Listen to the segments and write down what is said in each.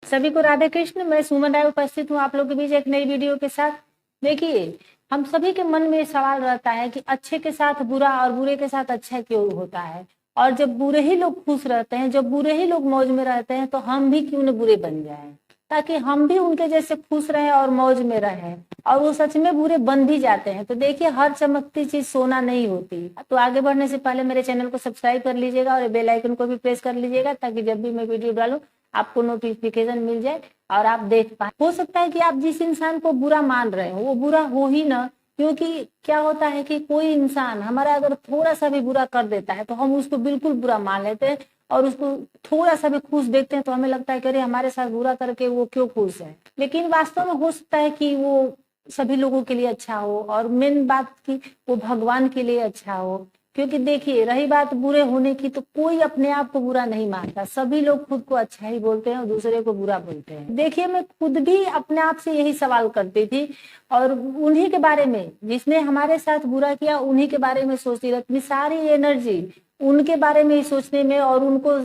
सभी को राधे कृष्ण। मैं सुमन राय उपस्थित हूँ आप लोग के बीच एक नई वीडियो के साथ। देखिए, हम सभी के मन में सवाल रहता है कि अच्छे के साथ बुरा और बुरे के साथ अच्छा क्यों होता है, और जब बुरे ही लोग खुश रहते हैं, जब बुरे ही लोग मौज में रहते हैं, तो हम भी क्यों न बुरे बन जाएं, ताकि हम भी उनके जैसे खुश रहें और मौज में रहें। और वो सच में बुरे बन भी जाते हैं। तो देखिए, हर चमकती चीज सोना नहीं होती। तो आगे बढ़ने से पहले मेरे चैनल को सब्सक्राइब कर लीजिएगा और बेल आइकन को भी प्रेस कर लीजिएगा, ताकि जब भी मैं वीडियो डालूं आपको नोटिफिकेशन मिल जाए और आप देख पाए। हो सकता है कि आप जिस इंसान को बुरा मान रहे हो वो बुरा हो ही ना, क्योंकि क्या होता है कि कोई इंसान हमारा अगर थोड़ा सा भी बुरा कर देता है तो हम उसको बिल्कुल बुरा मान लेते हैं, और उसको थोड़ा सा भी खुश देखते हैं तो हमें लगता है कि अरे हमारे साथ बुरा करके वो क्यों खुश है। लेकिन वास्तव में हो सकता है कि वो सभी लोगों के लिए अच्छा हो, और मेन बात की वो भगवान के लिए अच्छा हो। क्योंकि देखिए, रही बात बुरे होने की, तो कोई अपने आप को बुरा नहीं मानता। सभी लोग खुद को अच्छा ही बोलते हैं और दूसरे को बुरा बोलते हैं। देखिए, मैं खुद भी अपने आप से यही सवाल करती थी, और उन्हीं के बारे में जिसने हमारे साथ बुरा किया उन्हीं के बारे में सोचती रहती। अपनी सारी एनर्जी उनके बारे में ही सोचने में और उनको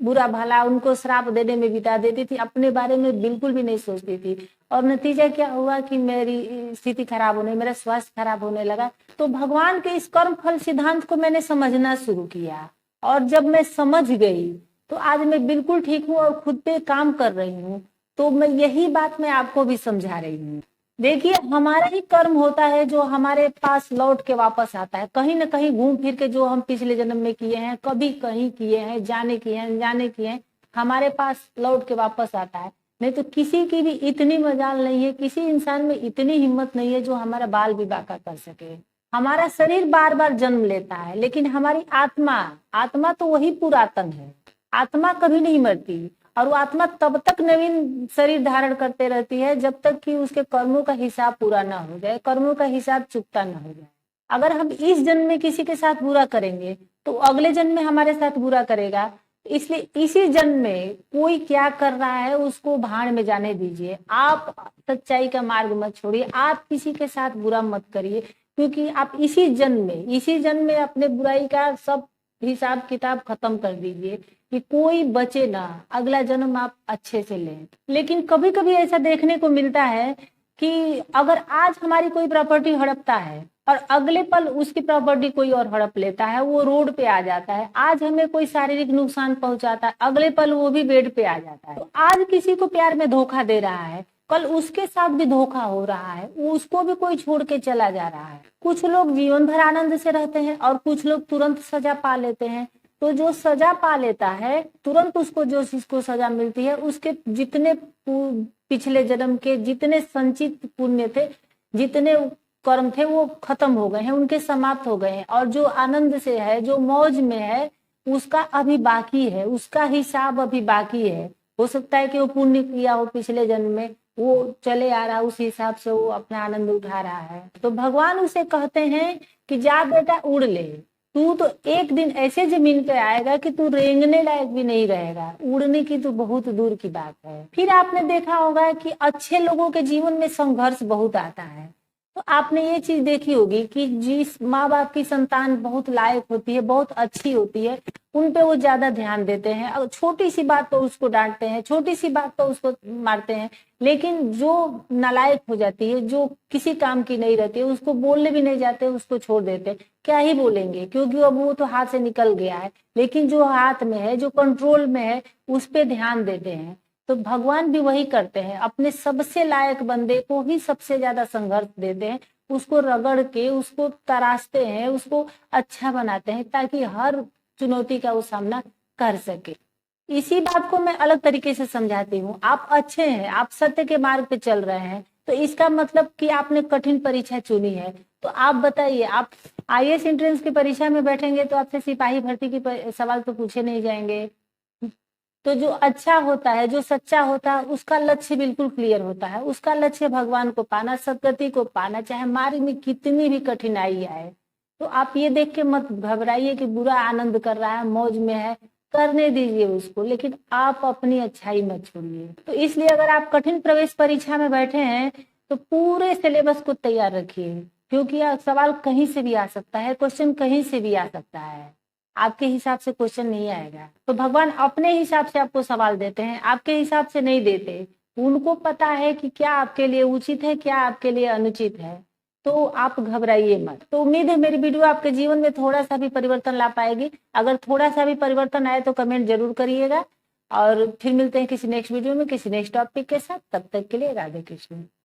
बुरा भला उनको श्राप देने में बिता देती थी। अपने बारे में बिल्कुल भी नहीं सोचती थी। और नतीजा क्या हुआ कि मेरी स्थिति खराब होने, मेरा स्वास्थ्य खराब होने लगा। तो भगवान के इस कर्म फल सिद्धांत को मैंने समझना शुरू किया, और जब मैं समझ गई तो आज मैं बिल्कुल ठीक हूँ और खुद पे काम कर रही हूँ। तो मैं यही बात मैं आपको भी समझा रही हूँ। देखिए, हमारा ही कर्म होता है जो हमारे पास लौट के वापस आता है, कहीं ना कहीं घूम फिर के। जो हम पिछले जन्म में किए हैं, कभी कहीं किए हैं, जाने किए हैं, अनजाने किए हैं, हमारे पास लौट के वापस आता है। नहीं तो किसी की भी इतनी मजाल नहीं है, किसी इंसान में इतनी हिम्मत नहीं है जो हमारा बाल भी बांका कर सके। हमारा शरीर बार बार जन्म लेता है, लेकिन हमारी आत्मा, आत्मा तो वही पुरातन है। आत्मा कभी नहीं मरती, और वो आत्मा तब तक नवीन शरीर धारण करते रहती है जब तक कि उसके कर्मों का हिसाब पूरा ना हो जाए, कर्मों का हिसाब चुकता ना हो जाए। अगर हम इस जन्म में किसी के साथ बुरा करेंगे तो अगले जन्म में हमारे साथ बुरा करेगा। इसलिए इसी जन्म में कोई क्या कर रहा है उसको भाड़ में जाने दीजिए। आप सच्चाई का मार्ग मत छोड़िए, आप किसी के साथ बुरा मत करिए, क्योंकि आप इसी जन्म में अपने बुराई का सब हिसाब किताब खत्म कर दीजिए कि कोई बचे ना, अगला जन्म आप अच्छे से लें। लेकिन कभी कभी ऐसा देखने को मिलता है कि अगर आज हमारी कोई प्रॉपर्टी हड़पता है और अगले पल उसकी प्रॉपर्टी कोई और हड़प लेता है, वो रोड पे आ जाता है। आज हमें कोई शारीरिक नुकसान पहुंचाता है, अगले पल वो भी बेड पे आ जाता है। तो आज किसी को प्यार में धोखा दे रहा है, कल उसके साथ भी धोखा हो रहा है, उसको भी कोई छोड़ के चला जा रहा है। कुछ लोग जीवन भर आनंद से रहते हैं और कुछ लोग तुरंत सजा पा लेते हैं। तो जो सजा पा लेता है तुरंत, उसको जो जिसको सजा मिलती है, उसके जितने पिछले जन्म के जितने संचित पुण्य थे, जितने कर्म थे, वो खत्म हो गए हैं, उनके समाप्त हो गए हैं। और जो आनंद से है, जो मौज में है, उसका अभी बाकी है, उसका हिसाब अभी बाकी है। हो सकता है कि वो पुण्य किया हो पिछले जन्म में, वो चले आ रहा, उस हिसाब से वो अपना आनंद उठा रहा है। तो भगवान उसे कहते हैं कि जा बेटा उड़ ले, तू तो एक दिन ऐसे जमीन पे आएगा कि तू रेंगने लायक भी नहीं रहेगा। उड़ने की तो बहुत दूर की बात है। फिर आपने देखा होगा कि अच्छे लोगों के जीवन में संघर्ष बहुत आता है। तो आपने ये चीज देखी होगी कि जिस माँ बाप की संतान बहुत लायक होती है, बहुत अच्छी होती है, उन पे वो ज्यादा ध्यान देते हैं, और छोटी सी बात तो उसको डांटते हैं, छोटी सी बात तो उसको मारते हैं। लेकिन जो नालायक हो जाती है, जो किसी काम की नहीं रहती है, उसको बोलने भी नहीं जाते, उसको छोड़ देते। क्या ही बोलेंगे, क्योंकि अब वो तो हाथ से निकल गया है। लेकिन जो हाथ में है, जो कंट्रोल में है, उस पे ध्यान देते हैं। तो भगवान भी वही करते हैं, अपने सबसे लायक बंदे को ही सबसे ज्यादा संघर्ष देते हैं, उसको रगड़ के उसको तराशते हैं, उसको अच्छा बनाते हैं, ताकि हर चुनौती का वो सामना कर सके। इसी बात को मैं अलग तरीके से समझाती हूँ। आप अच्छे हैं, आप सत्य के मार्ग पे चल रहे हैं, तो इसका मतलब कि आपने कठिन परीक्षा चुनी है। तो आप बताइए, आप आईएएस एंट्रेंस की परीक्षा में बैठेंगे तो आपसे सिपाही भर्ती की सवाल तो पूछे नहीं जाएंगे। तो जो अच्छा होता है, जो सच्चा होता है, उसका लक्ष्य बिल्कुल क्लियर होता है। उसका लक्ष्य भगवान को पाना, सदगति को पाना, चाहे मार्ग में कितनी भी कठिनाई आए। तो आप ये देख के मत घबराइए कि बुरा आनंद कर रहा है, मौज में है, करने दीजिए उसको, लेकिन आप अपनी अच्छाई मत छोड़िए। तो इसलिए अगर आप कठिन प्रवेश परीक्षा में बैठे हैं तो पूरे सिलेबस को तैयार रखिए, क्योंकि सवाल कहीं से भी आ सकता है, क्वेश्चन कहीं से भी आ सकता है। आपके हिसाब से क्वेश्चन नहीं आएगा। तो भगवान अपने हिसाब से आपको सवाल देते हैं, आपके हिसाब से नहीं देते। उनको पता है कि क्या आपके लिए उचित है, क्या आपके लिए अनुचित है। तो आप घबराइए मत। तो उम्मीद है मेरी वीडियो आपके जीवन में थोड़ा सा भी परिवर्तन ला पाएगी। अगर थोड़ा सा भी परिवर्तन आए तो कमेंट जरूर करिएगा। और फिर मिलते हैं किसी नेक्स्ट वीडियो में किसी नेक्स्ट टॉपिक के साथ। तब तक के लिए राधे कृष्ण।